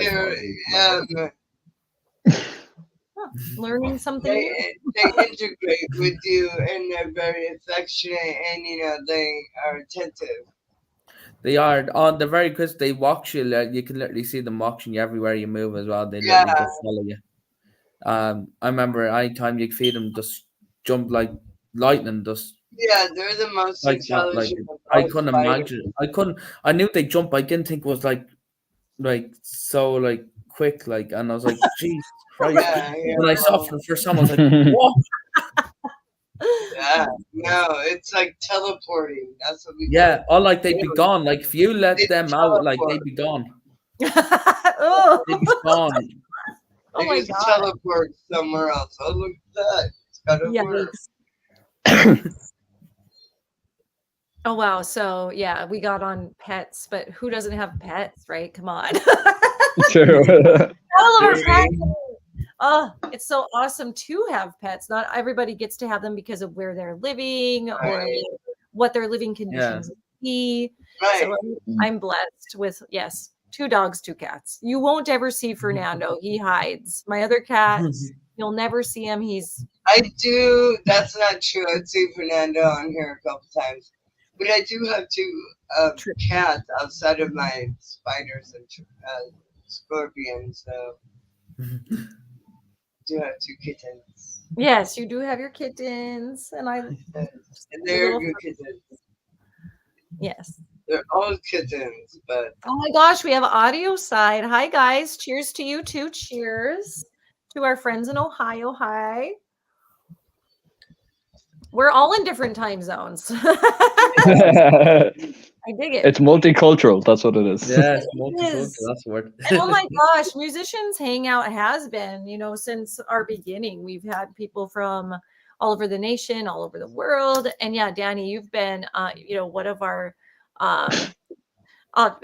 Learning something. They integrate with you, and they're very affectionate, and they are attentive. They are they're very close. They watch you. You can literally see them watching you everywhere you move as well. They literally just follow you. I remember anytime you feed them, just jump like lightning. Just they're the most intelligent. I couldn't imagine. I knew they jump. I didn't think it was like so like quick. Like, and I was like, Jesus Christ. When I saw it for the first time, I was like, what? Yeah, no, it's like teleporting. That's what we. Yeah, or like they'd be gone. Like if you let them out, like they'd be gone. Oh, they'd be gone. They just teleport somewhere else. Oh, look at that! It's gotta work. Oh wow! So yeah, we got on pets, but who doesn't have pets, right? Come on. True. All of our pets. Oh, it's so awesome to have pets. Not everybody gets to have them because of where they're living or what their living conditions be. Right. So I'm blessed with 2 dogs, 2 cats. You won't ever see Fernando. He hides. My other cat, you'll never see him. I do. That's not true. I'd see Fernando on here a couple times, but I do have 2 cats outside of my spiders and scorpions. So. Do have 2 kittens. Yes, you do have your kittens, and and they're good kittens. Yes, they're all kittens, but oh my gosh, we have audio side. Hi guys, cheers to you too. Cheers to our friends in Ohio. Hi. We're all in different time zones. I dig it. It's multicultural. That's what it is. Yes, It multicultural. is. That's the word. And oh my gosh, Musicians Hangout has been, since our beginning. We've had people from all over the nation, all over the world. And yeah, Danny, you've been, one of our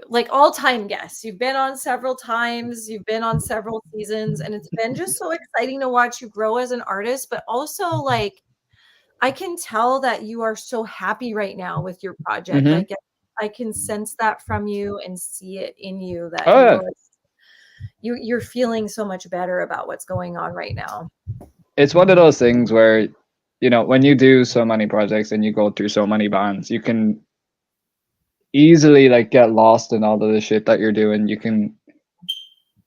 like all-time guests. You've been on several times, you've been on several seasons, and it's been just so exciting to watch you grow as an artist, but also like I can tell that you are so happy right now with your project. Mhm. I can sense that from you and see it in you that Oh, yeah. you're feeling so much better about what's going on right now. It's one of those things where, when you do so many projects and you go through so many bands, you can easily like get lost in all of the shit that you're doing. You can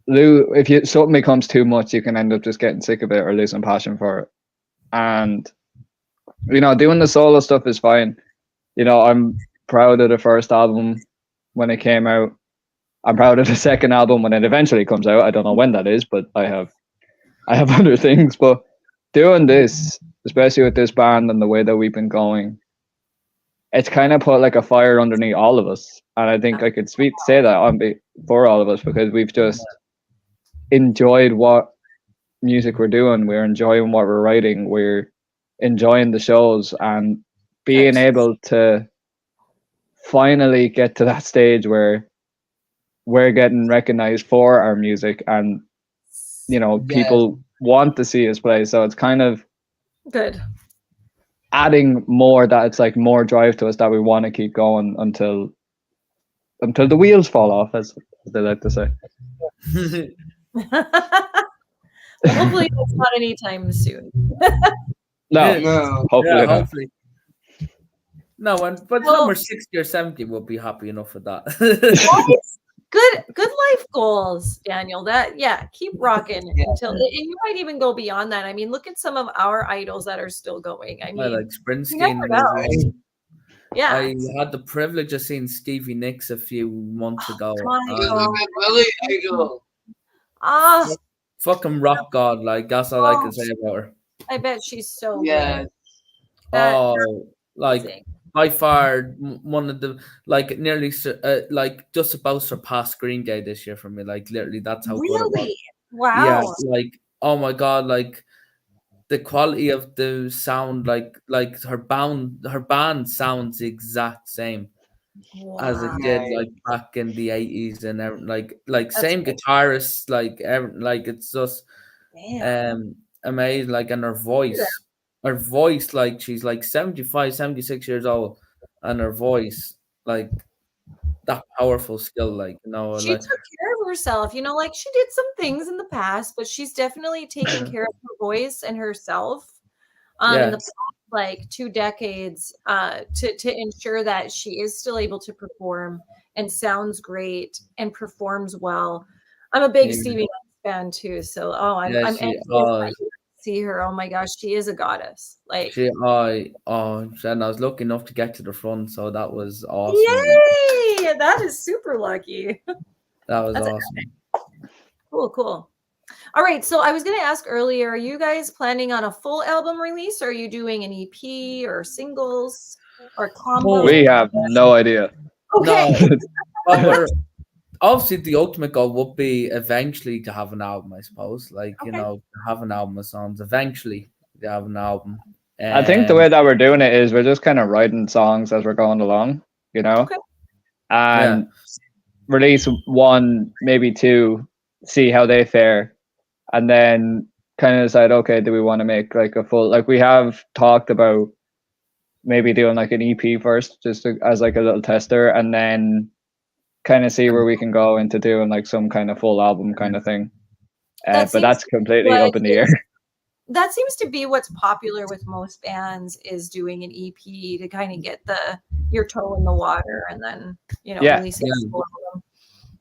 lose if something becomes too much, you can end up just getting sick of it or losing passion for it. And doing the solo stuff is fine. I'm proud of the first album when it came out. I'm proud of the second album when it eventually comes out. I don't know when that is, but I have other things. But doing this, especially with this band and the way that we've been going, it's kind of put like a fire underneath all of us. And I think I could say that for all of us, because we've just enjoyed what music we're doing. We're enjoying what we're writing. We're enjoying the shows and being able to finally get to that stage where we're getting recognized for our music and people want to see us play. So it's kind of good, adding more, that it's like more drive to us, that we want to keep going until the wheels fall off, as they like to say. Well, hopefully it's not anytime soon. No, hopefully not. Hopefully. No, but number 60 or 70 will be happy enough with that. Good life goals, Daniel. Keep rocking until, and you might even go beyond that. I mean, look at some of our idols that are still going. I mean, I like Springsteen. Yeah, I had the privilege of seeing Stevie Nicks a few months ago. Fucking rock god, like that's all I can say about her. I bet she's so good. Like by far one of the nearly just about surpassed Green Day this year for me. Like literally, that's how good it was. Wow. Yeah, like oh my god, like the quality of the sound, like her band sounds the exact same as it did like back in the 80s, and like same guitarists, like it's just amazing. Like, and her voice, like she's like 75, 76 years old, and her voice, like that powerful skill, like she took care of herself, like she did some things in the past, but she's definitely taken care of her voice and herself in the past, like 2 decades to ensure that she is still able to perform and sounds great and performs well. I'm a big Stevie Nicks fan too, so I'm envious see her. Oh my gosh, she is a goddess. Like and I was lucky enough to get to the front, so that was awesome. Yay! That is super lucky. That was awesome. Cool. All right, so I was going to ask earlier, are you guys planning on a full album release, or are you doing an EP or singles or combo? We have no idea. Okay. No. Obviously, the ultimate goal would be eventually to have an album, I suppose. Like, have an album of songs. Eventually, to have an album. I think the way that we're doing it is we're just kind of writing songs as we're going along, and release 1, maybe 2, see how they fare, and then kind of decide, okay, do we want to make like a full, like we have talked about maybe doing like an EP first, just as like a little tester, and then kind of see where we can go into doing like some kind of full album kind of thing. But that's completely up in the air. That seems to be what's popular with most bands, is doing an EP to kind of get your toe in the water and then releasing a full album.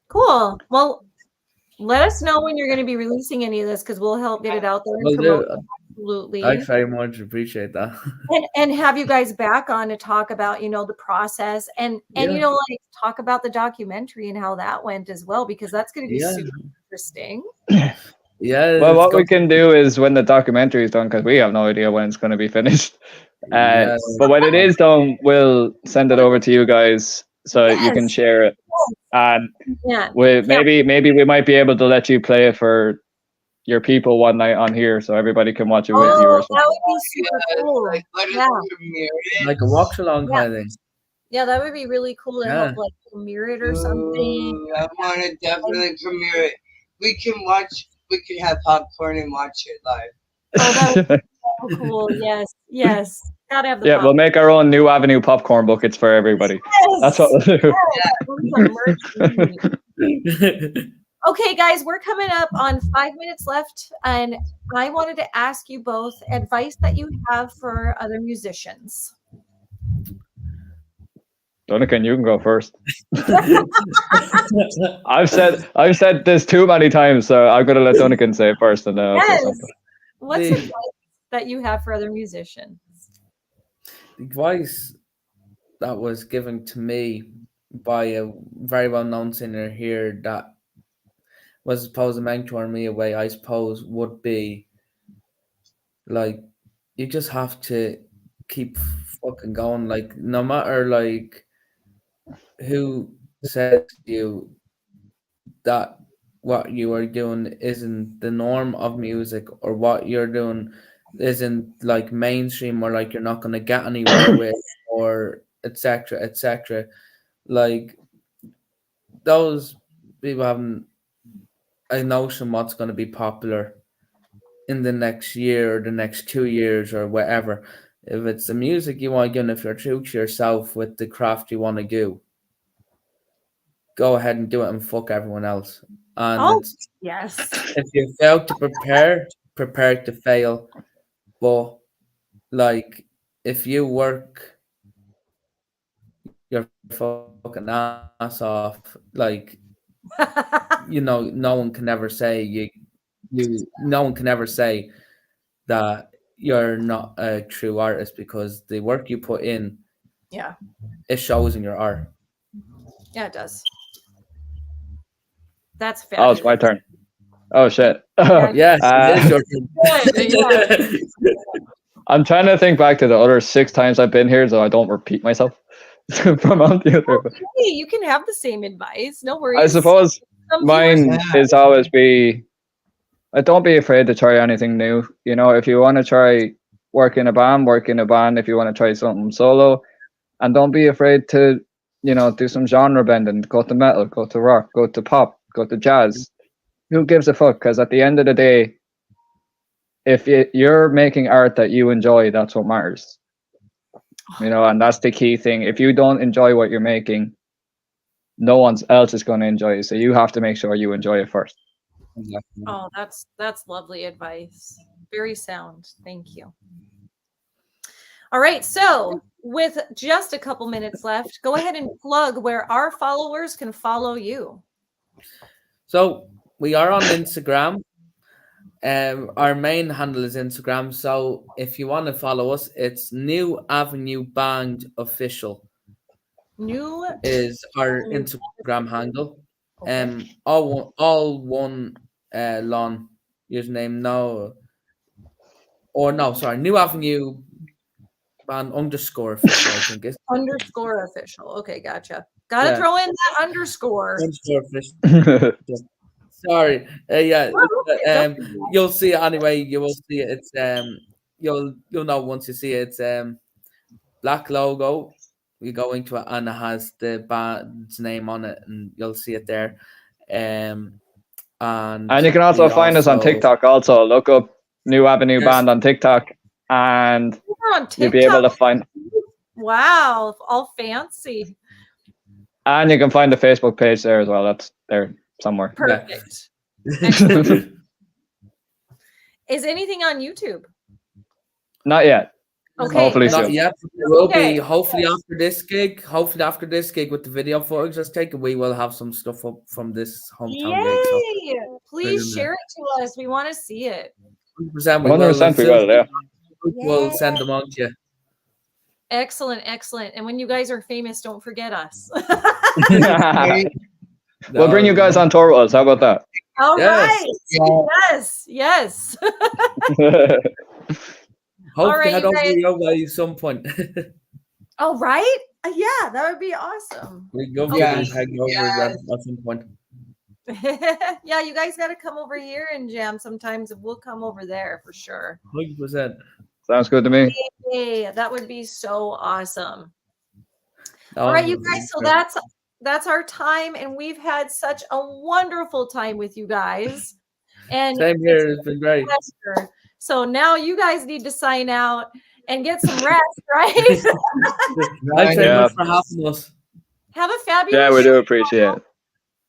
Cool. Well, let us know when you're going to be releasing any of this, because we'll help get it out there and promote it. Absolutely. I very much appreciate that. and have you guys back on to talk about, the process and like talk about the documentary and how that went as well, because that's going to be super interesting. Yeah. Well, what we can do is when the documentary is done, because we have no idea when it's going to be finished, But when it is done, we'll send it over to you guys so you can share it. And maybe we might be able to let you play it for your people one night on here, so everybody can watch it with you or something. That would be super cool. Like, let us premiere it. Like a watch along kind of thing. Yeah, that would be really cool to help like premiere it or something. I want to definitely premiere it. We can have popcorn and watch it live. Oh, that would be so cool. Yes. Gotta have the we'll make our own New Avenue popcorn buckets for everybody. That's what we'll do. Okay, guys, we're coming up on 5 minutes left, and I wanted to ask you both advice that you have for other musicians. Duncan, you can go first. I've said this too many times, so I'm gonna let Duncan say it first, and then I'll say something. What's advice that you have for other musicians? The advice that was given to me by a very well-known singer here that was supposed to mentor me away, I suppose, would be like, you just have to keep fucking going. Like, no matter like who says to you that what you are doing isn't the norm of music, or what you're doing isn't like mainstream, or like you're not going to get anywhere with, or etc. Like, those people haven't a notion what's going to be popular in the next year or the next 2 years or whatever. If it's the music you want to do, and if you're true to yourself with the craft you want to do, go ahead and do it and fuck everyone else. And yes, if you fail to prepare to fail. But like, if you work your fucking ass off, like, no one can ever say no one can ever say that you're not a true artist, because the work you put in, it shows in your art. Yeah, it does. That's fair. Oh, it's my turn. Oh shit. Yes, it is your turn. I'm trying to think back to the other 6 times I've been here, so I don't repeat myself. From out the other. Okay, you can have the same advice. No worries. I suppose mine is always don't be afraid to try anything new. You know, if you want to try work in a band, work in a band. If you want to try something solo, and don't be afraid to, do some genre bending. Go to metal, go to rock, go to pop, go to jazz. Who gives a fuck? Because at the end of the day, if you're making art that you enjoy, that's what matters. And that's the key thing. If you don't enjoy what you're making, no one else is going to enjoy it. So you have to make sure you enjoy it first. Exactly. Oh, that's lovely advice. Very sound. Thank you. All right. So with just a couple minutes left, go ahead and plug where our followers can follow you. So we are on Instagram. Our main handle is Instagram. So if you want to follow us, it's New Avenue Band Official. Is our Instagram handle. Okay. All one long username. New Avenue Band _ official, I think it's _ official. Okay, gotcha. Gotta throw in that underscore. Official. Sorry. You'll see it anyway. You will see it. It's you'll know once you see it. It's black logo. You go into it and it has the band's name on it, and you'll see it there. And you can also find us on TikTok. Also, look up New Avenue Band on TikTok, and you'll be able to find. Wow, all fancy. And you can find the Facebook page there as well. That's there somewhere. Perfect. Yeah. Is anything on YouTube? Not yet. Okay. Hopefully not soon. yet. There will be hopefully after this gig. Hopefully after this gig with the video footage that's taken, we will have some stuff up from this hometown gig. So please share it to us. We want to see it. 100% 100% we will. Yeah. We'll send them on to you. Excellent. And when you guys are famous, don't forget us. We'll bring you guys on tour with us. How about that? All right. Yes. Hope All to right, head you over guys. your way at some point. Oh, right? Yeah, that would be awesome. We'd love Yes, to head over yes. at some point. Yeah, you guys got to come over here and jam sometimes, and we'll come over there for sure. 100%. Sounds good to me. Hey, that would be so awesome. Oh, All right, you guys. So that's our time, and we've had such a wonderful time with you guys. And same here. It's been great. pleasure. So now you guys need to sign out and get some rest, right? Thanks very Yeah. much for having us. Have a fabulous Yeah, we show. do appreciate it.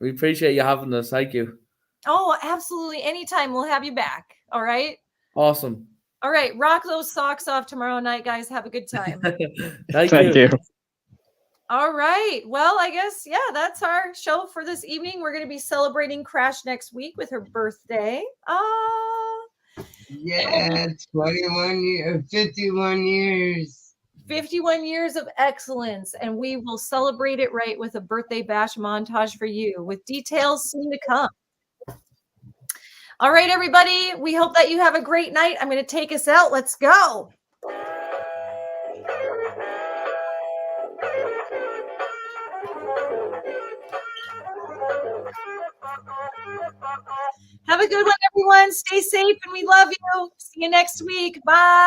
We appreciate you having us. Thank you. Oh, absolutely. Anytime we'll have you back. All right. Awesome. All right. Rock those socks off tomorrow night, guys. Have a good time. Thank Thank you. All right. Well, I guess, yeah, that's our show for this evening. We're going to be celebrating Crash next week with her birthday. Yeah, 21 years, 51 years. 51 years of excellence, and we will celebrate it right with a birthday bash montage for you with details soon to come. All right, everybody. We hope that you have a great night. I'm going to take us out. Let's go. Have a good one, everyone. Stay safe, and we love you. See you next week. Bye.